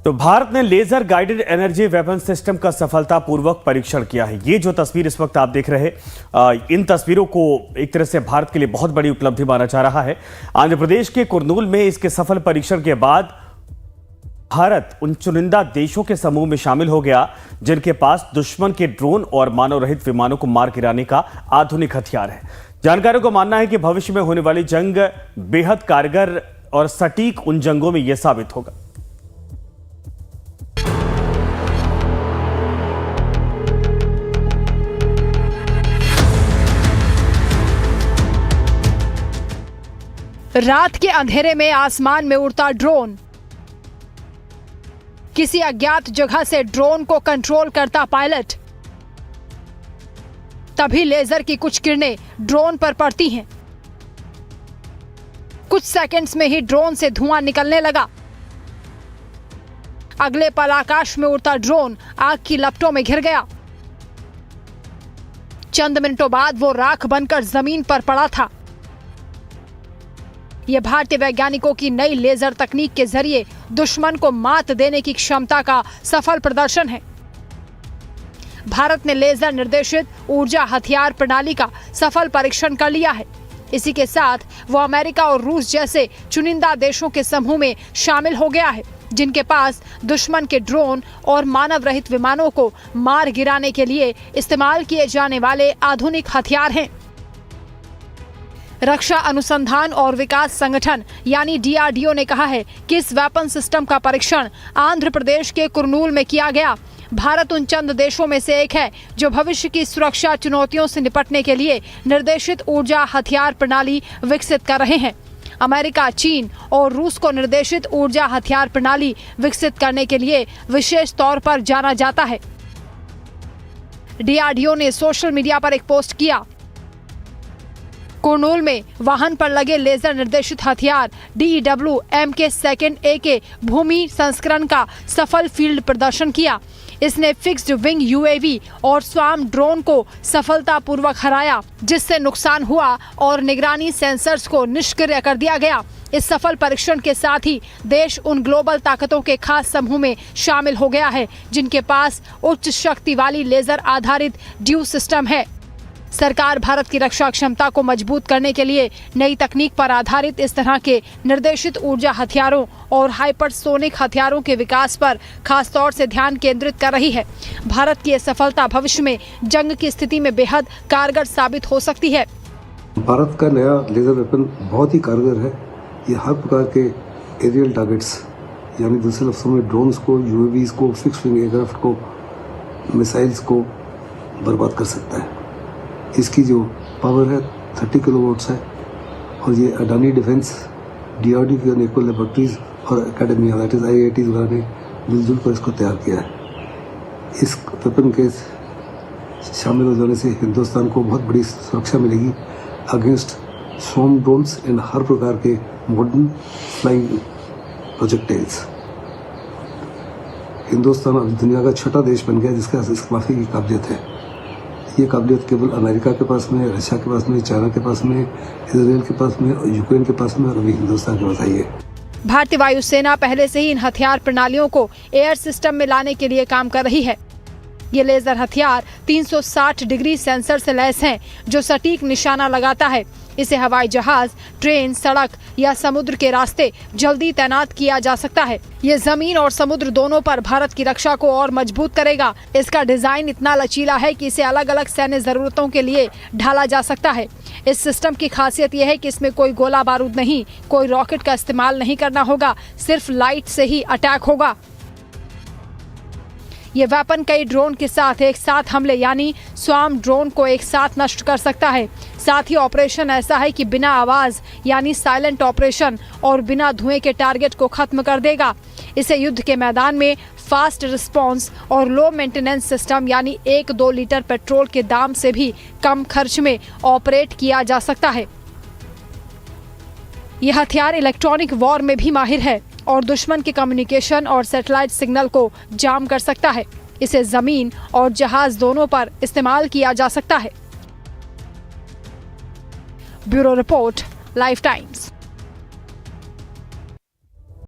तो भारत ने laser guided energy weapon system का सफलतापूर्वक परीक्षण किया है। ये जो तस्वीर इस वक्त आप देख रहे हैं, इन तस्वीरों को एक तरह से भारत के लिए बहुत बड़ी उपलब्धि माना जा रहा है। आंध्र प्रदेश के कुर्नूल में इसके सफल परीक्षण के बाद भारत उन चुनिंदा देशों के समूह में शामिल हो गया जिनके पास दुश्मन के ड्रोन और मानव रहित विमानों को मार गिराने का आधुनिक हथियार है। जानकारों का मानना है कि भविष्य में होने वाली जंग बेहद कारगर और सटीक उन जंगों में यह साबित होगा। रात के अंधेरे में आसमान में उड़ता ड्रोन, किसी अज्ञात जगह से ड्रोन को कंट्रोल करता पायलट। तभी लेजर की कुछ किरणें ड्रोन पर पड़ती हैं। कुछ सेकंड्स में ही ड्रोन से धुआं निकलने लगा। अगले पल आकाश में उड़ता ड्रोन आग की लपटों में घिर गया। चंद मिनटों बाद वो राख बनकर जमीन पर पड़ा था। यह भारतीय वैज्ञानिकों की नई लेजर तकनीक के जरिए दुश्मन को मात देने की क्षमता का सफल प्रदर्शन है। भारत ने लेजर निर्देशित ऊर्जा हथियार प्रणाली का सफल परीक्षण कर लिया है। इसी के साथ वो अमेरिका और रूस जैसे चुनिंदा देशों के समूह में शामिल हो गया है जिनके पास दुश्मन के ड्रोन और मानव रहित विमानों को मार गिराने के लिए इस्तेमाल किए जाने वाले आधुनिक हथियार हैं। रक्षा अनुसंधान और विकास संगठन यानी DRDO ने कहा है कि इस वेपन सिस्टम का परीक्षण आंध्र प्रदेश के कुर्नूल में किया गया। भारत उन चंद देशों में से एक है जो भविष्य की सुरक्षा चुनौतियों से निपटने के लिए निर्देशित ऊर्जा हथियार प्रणाली विकसित कर रहे हैं। अमेरिका, चीन और रूस को निर्देशित ऊर्जा हथियार प्रणाली विकसित करने के लिए विशेष तौर पर जाना जाता है। DRDO ने सोशल मीडिया पर एक पोस्ट किया। कुर्नूल में वाहन पर लगे लेजर निर्देशित हथियार DEW MK2A के भूमि संस्करण का सफल फील्ड प्रदर्शन किया। इसने फिक्स्ड विंग UAV और स्वार्म ड्रोन को सफलतापूर्वक हराया, जिससे नुकसान हुआ और निगरानी सेंसर्स को निष्क्रिय कर दिया गया। इस सफल परीक्षण के साथ ही देश उन ग्लोबल ताकतों के खास समूह में शामिल हो गया है जिनके पास उच्च शक्ति वाली लेजर आधारित ड्यू सिस्टम है। सरकार भारत की रक्षा क्षमता को मजबूत करने के लिए नई तकनीक पर आधारित इस तरह के निर्देशित ऊर्जा हथियारों और हाइपरसोनिक हथियारों के विकास पर खास तौर से ध्यान केंद्रित कर रही है। भारत की यह सफलता भविष्य में जंग की स्थिति में बेहद कारगर साबित हो सकती है। भारत का नया लेजर वेपन बहुत ही कारगर है। ये हर प्रकार के एरियल टारगेट्स यानी दूसरे लफ्जों में ड्रोन्स को, UAVs को, फिक्स्ड विंग एयरक्राफ्ट को, मिसाइल्स को बर्बाद कर सकता है। इसकी जो पावर है 30 किलोवाट्स है और ये अडानी डिफेंस, DRDO की अनेकों लेबोरेटरीज और एकेडमिया दैट इज IITs वगैरह ने मिलजुल कर इसको तैयार किया है। इस वेपन के शामिल हो जाने से हिंदुस्तान को बहुत बड़ी सुरक्षा मिलेगी अगेंस्ट स्वॉर्म ड्रोन्स एंड हर प्रकार के मॉडर्न फ्लाइंग प्रोजेक्टाइल्स। हिंदुस्तान अब दुनिया का छठा देश बन गया जिसके पास इस काफ़ी की काबिलियत है। ये काबिलियत केवल अमेरिका के पास में, रशिया के पास में, चाइना के पास में, इजराइल के पास में और यूक्रेन के पास में और अभी हिंदुस्तान के पास आई है। भारतीय वायुसेना पहले से ही इन हथियार प्रणालियों को एयर सिस्टम में लाने के लिए काम कर रही है। ये लेजर हथियार 360 डिग्री सेंसर से लैस हैं जो सटीक निशाना लगाता है। इसे हवाई जहाज, ट्रेन, सड़क या समुद्र के रास्ते जल्दी तैनात किया जा सकता है। ये जमीन और समुद्र दोनों पर भारत की रक्षा को और मजबूत करेगा। इसका डिजाइन इतना लचीला है कि इसे अलग अलग सैन्य जरूरतों के लिए ढाला जा सकता है। इस सिस्टम की खासियत यह है कि इसमें कोई गोला बारूद नहीं, कोई रॉकेट का इस्तेमाल नहीं करना होगा, सिर्फ लाइट से ही अटैक होगा। ये वेपन कई ड्रोन के साथ एक साथ हमले यानी स्वार्म ड्रोन को एक साथ नष्ट कर सकता है। साथ ही ऑपरेशन ऐसा है कि बिना आवाज यानी साइलेंट ऑपरेशन और बिना धुएं के टारगेट को खत्म कर देगा। इसे युद्ध के मैदान में फास्ट रिस्पॉन्स और लो मेंटेनेंस सिस्टम यानी 1-2 लीटर पेट्रोल के दाम से भी कम खर्च में ऑपरेट किया जा सकता है। यह हथियार इलेक्ट्रॉनिक वॉर में भी माहिर है और दुश्मन के कम्युनिकेशन और सैटेलाइट सिग्नल को जाम कर सकता है। इसे जमीन और जहाज दोनों पर इस्तेमाल किया जा सकता है। Bureau report, life times.